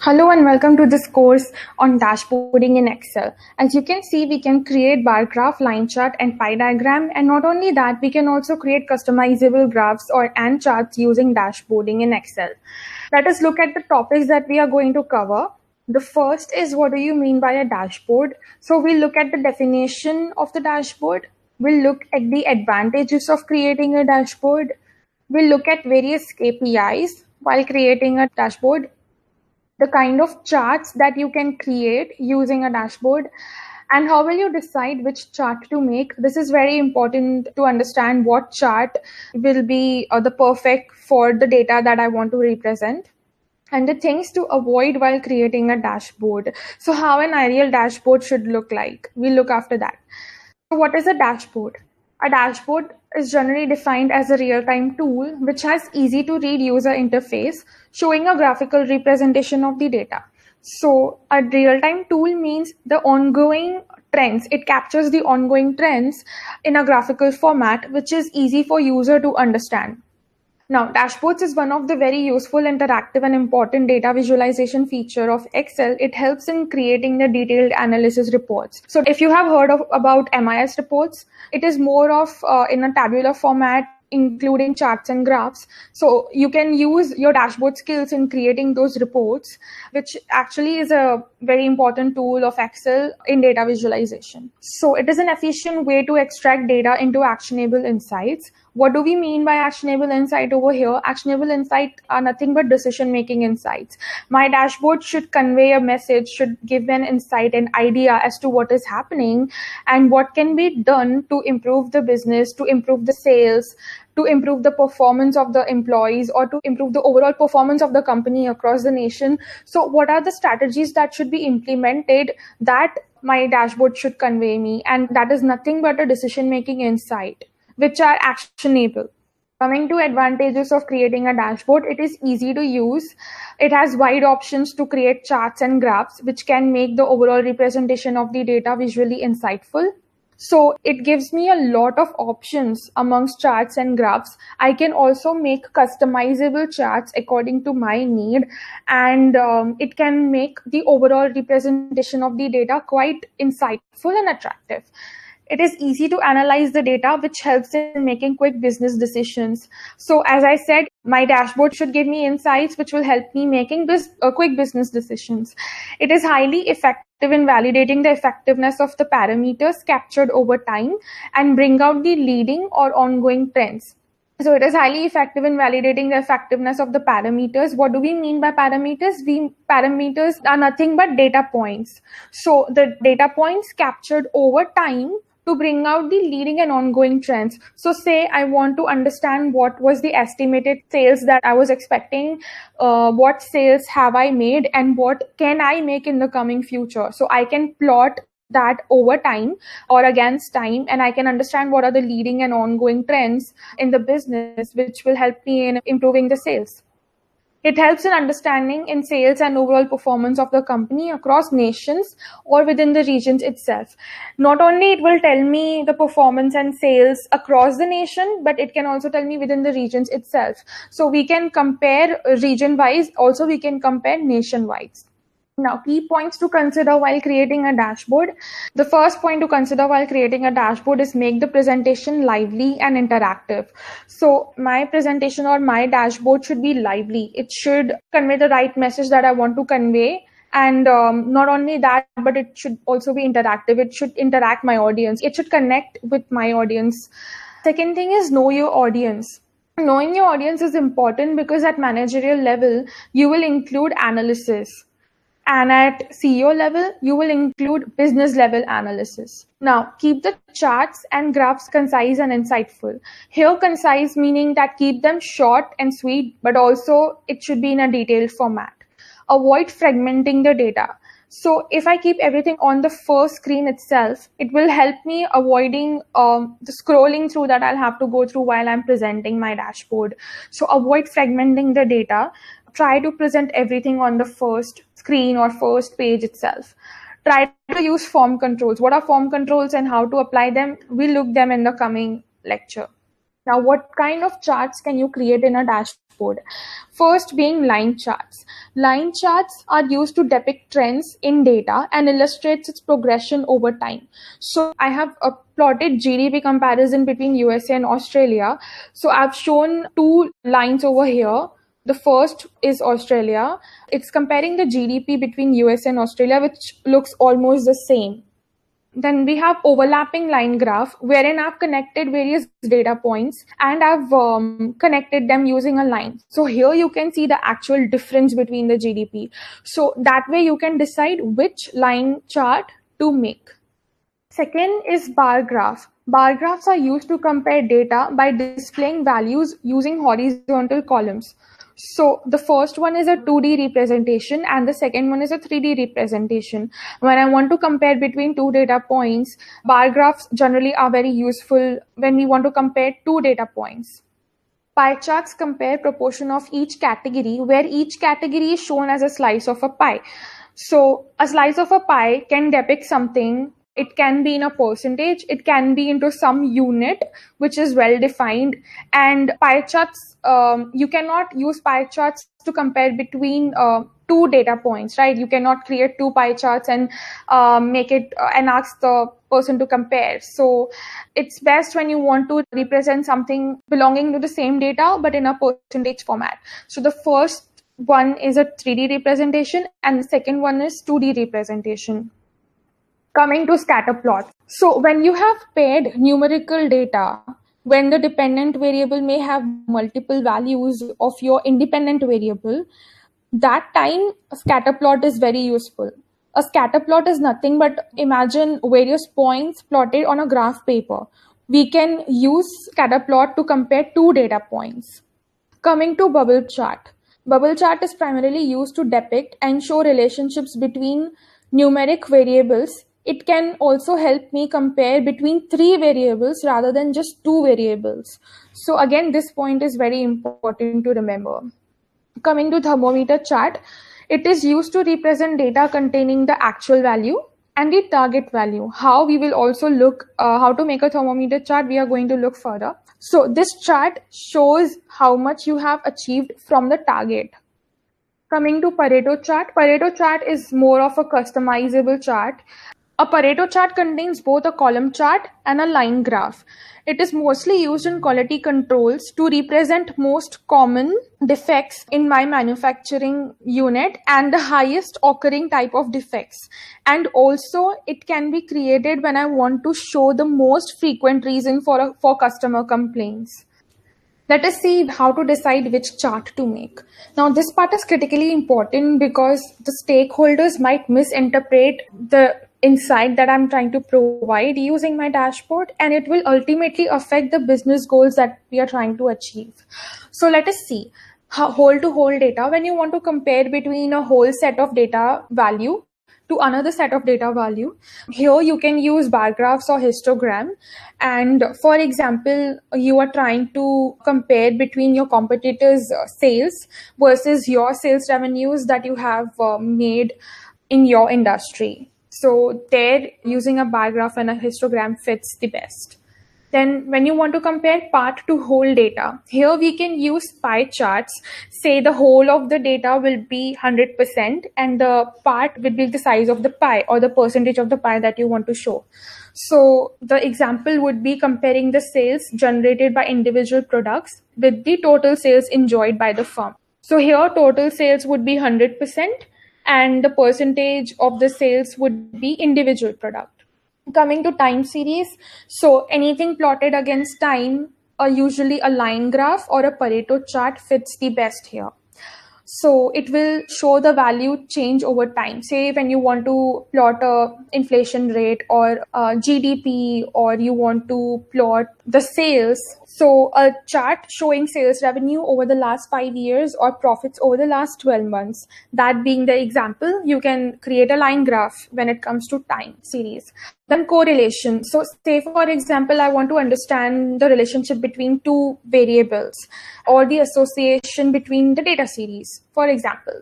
Hello and welcome to this course on dashboarding in Excel. As you can see, we can create bar graph, line chart, and pie diagram. And not only that, we can also create customizable graphs and charts using dashboarding in Excel. Let us look at the topics that we are going to cover. The first is, what do you mean by a dashboard? So we'll look at the definition of the dashboard. We'll look at the advantages of creating a dashboard. We'll look at various KPIs while creating a dashboard, the kind of charts that you can create using a dashboard, and how will you decide which chart to make. This is very important to understand what chart will be the perfect for the data that I want to represent, and the things to avoid while creating a dashboard. So how an ideal dashboard should look like, we'll look after that. So what is a dashboard? A dashboard is generally defined as a real-time tool which has easy to read user interface showing a graphical representation of the data. So a real-time tool means the ongoing trends. It captures the ongoing trends in a graphical format which is easy for user to understand. Now, dashboards is one of the very useful, interactive, and important data visualization feature of Excel. It helps in creating the detailed analysis reports. So if you have heard about MIS reports, it is more of in a tabular format, including charts and graphs. So you can use your dashboard skills in creating those reports, which actually is a very important tool of Excel in data visualization. So it is an efficient way to extract data into actionable insights. What do we mean by actionable insight over here? Actionable insight are nothing but decision-making insights. My dashboard should convey a message, should give an insight, an idea as to what is happening and what can be done to improve the business, to improve the sales, to improve the performance of the employees, or to improve the overall performance of the company across the nation. So what are the strategies that should be implemented that my dashboard should convey me? And that is nothing but a decision-making insight, which are actionable. Coming to advantages of creating a dashboard, it is easy to use. It has wide options to create charts and graphs, which can make the overall representation of the data visually insightful. So it gives me a lot of options amongst charts and graphs. I can also make customizable charts according to my need, and it can make the overall representation of the data quite insightful and attractive. It is easy to analyze the data, which helps in making quick business decisions. So as I said, my dashboard should give me insights which will help me making quick business decisions. It is highly effective in validating the effectiveness of the parameters captured over time and bring out the leading or ongoing trends. So it is highly effective in validating the effectiveness of the parameters. What do we mean by parameters? Parameters are nothing but data points. So the data points captured over time to bring out the leading and ongoing trends. So say I want to understand what was the estimated sales that I was expecting, what sales have I made, and what can I make in the coming future. So I can plot that over time or against time, and I can understand what are the leading and ongoing trends in the business, which will help me in improving the sales. It helps in understanding in sales and overall performance of the company across nations or within the regions itself. Not only it will tell me the performance and sales across the nation, but it can also tell me within the regions itself. So we can compare region-wise, also we can compare nation-wise. Now, key points to consider while creating a dashboard. The first point to consider while creating a dashboard is make the presentation lively and interactive. So my presentation or my dashboard should be lively. It should convey the right message that I want to convey. And not only that, but it should also be interactive. It should interact my audience. It should connect with my audience. Second thing is know your audience. Knowing your audience is important because at managerial level, you will include analysis. And at CEO level, you will include business level analysis. Now, keep the charts and graphs concise and insightful. Here, concise meaning that keep them short and sweet, but also it should be in a detailed format. Avoid fragmenting the data. So if I keep everything on the first screen itself, it will help me avoiding the scrolling through that I'll have to go through while I'm presenting my dashboard. So avoid fragmenting the data. Try to present everything on the first screen or first page itself. Try to use form controls. What are form controls and how to apply them? We'll look them in the coming lecture. Now, what kind of charts can you create in a dashboard? dashboard. First being line charts. Line charts are used to depict trends in data and illustrates its progression over time. So I have plotted GDP comparison between USA and Australia. So I've shown two lines over here. The first is Australia. It's comparing the GDP between US and Australia, which looks almost the same. Then we have overlapping line graph, wherein I've connected various data points and I've connected them using a line. So here you can see the actual difference between the GDP. So that way you can decide which line chart to make. Second is bar graph. Bar graphs are used to compare data by displaying values using horizontal columns. So the first one is a 2D representation and the second one is a 3D representation. When I want to compare between two data points, bar graphs generally are very useful when we want to compare two data points. Pie charts compare proportion of each category, where each category is shown as a slice of a pie. So a slice of a pie can depict something. It can be in a percentage, it can be into some unit, which is well defined. And pie charts, you cannot use pie charts to compare between two data points, right? You cannot create two pie charts and make it and ask the person to compare. So it's best when you want to represent something belonging to the same data, but in a percentage format. So the first one is a 3D representation and the second one is 2D representation. Coming to scatter plot. So when you have paired numerical data, when the dependent variable may have multiple values of your independent variable, that time a scatter plot is very useful. A scatter plot is nothing but imagine various points plotted on a graph paper. We can use scatter plot to compare two data points. Coming to bubble chart. Bubble chart is primarily used to depict and show relationships between numeric variables. It can also help me compare between three variables rather than just two variables. So again, this point is very important to remember. Coming to thermometer chart, it is used to represent data containing the actual value and the target value. How we will also look, how to make a thermometer chart, we are going to look further. So this chart shows how much you have achieved from the target. Coming to Pareto chart is more of a customizable chart. A Pareto chart contains both a column chart and a line graph. It is mostly used in quality controls to represent most common defects in my manufacturing unit and the highest occurring type of defects. And also it can be created when I want to show the most frequent reason for customer complaints. Let us see how to decide which chart to make. Now, this part is critically important because the stakeholders might misinterpret the insight that I'm trying to provide using my dashboard, and it will ultimately affect the business goals that we are trying to achieve. So let us see how whole to whole data. When you want to compare between a whole set of data value to another set of data value, here you can use bar graphs or histogram. And for example, you are trying to compare between your competitors' sales versus your sales revenues that you have made in your industry. So there, using a bar graph and a histogram fits the best. Then when you want to compare part to whole data, here we can use pie charts. Say the whole of the data will be 100% and the part will be the size of the pie or the percentage of the pie that you want to show. So the example would be comparing the sales generated by individual products with the total sales enjoyed by the firm. So here total sales would be 100% and the percentage of the sales would be individual product. Coming to time series, so anything plotted against time, usually a line graph or a Pareto chart fits the best here. So it will show the value change over time. Say when you want to plot a inflation rate or GDP, or you want to plot the sales. So a chart showing sales revenue over the last 5 years or profits over the last 12 months. That being the example, you can create a line graph when it comes to time series. Then correlation. So say for example, I want to understand the relationship between two variables or the association between the data series, for example.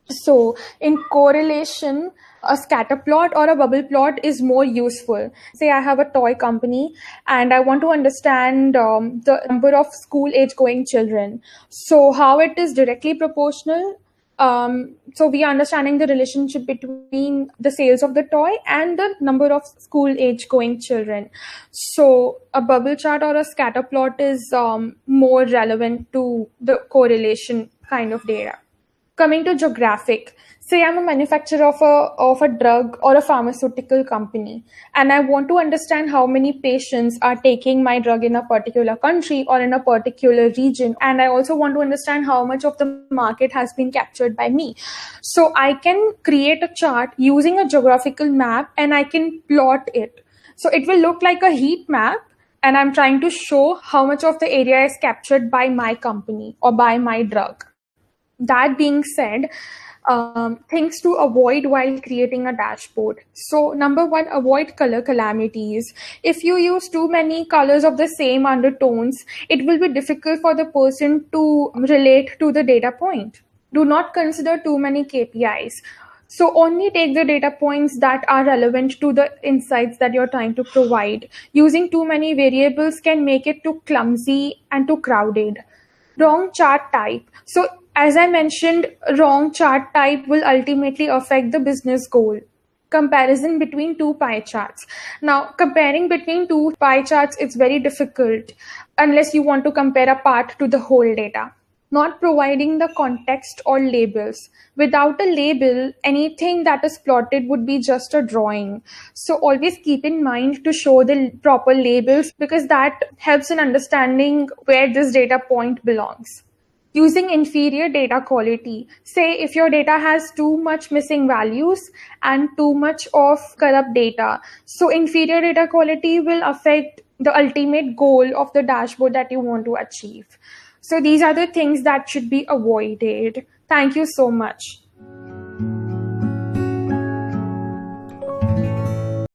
So, in correlation, a scatter plot or a bubble plot is more useful. Say I have a toy company and I want to understand the number of school age going children. So, how it is directly proportional. So, we are understanding the relationship between the sales of the toy and the number of school age going children. So, a bubble chart or a scatter plot is more relevant to the correlation kind of data. Coming to geographic, say I'm a manufacturer of a drug or a pharmaceutical company, and I want to understand how many patients are taking my drug in a particular country or in a particular region, and I also want to understand how much of the market has been captured by me. So I can create a chart using a geographical map and I can plot it. So it will look like a heat map, and I'm trying to show how much of the area is captured by my company or by my drug. That being said, things to avoid while creating a dashboard. So, number one, avoid color calamities. If you use too many colors of the same undertones, it will be difficult for the person to relate to the data point. Do not consider too many KPIs. So only take the data points that are relevant to the insights that you're trying to provide. Using too many variables can make it too clumsy and too crowded. Wrong chart type. So as I mentioned, wrong chart type will ultimately affect the business goal. Comparison between two pie charts. Now, comparing between two pie charts is very difficult unless you want to compare a part to the whole data. Not providing the context or labels. Without a label, anything that is plotted would be just a drawing. So always keep in mind to show the proper labels because that helps in understanding where this data point belongs. Using inferior data quality. Say if your data has too much missing values and too much of corrupt data. So inferior data quality will affect the ultimate goal of the dashboard that you want to achieve. So these are the things that should be avoided. Thank you so much.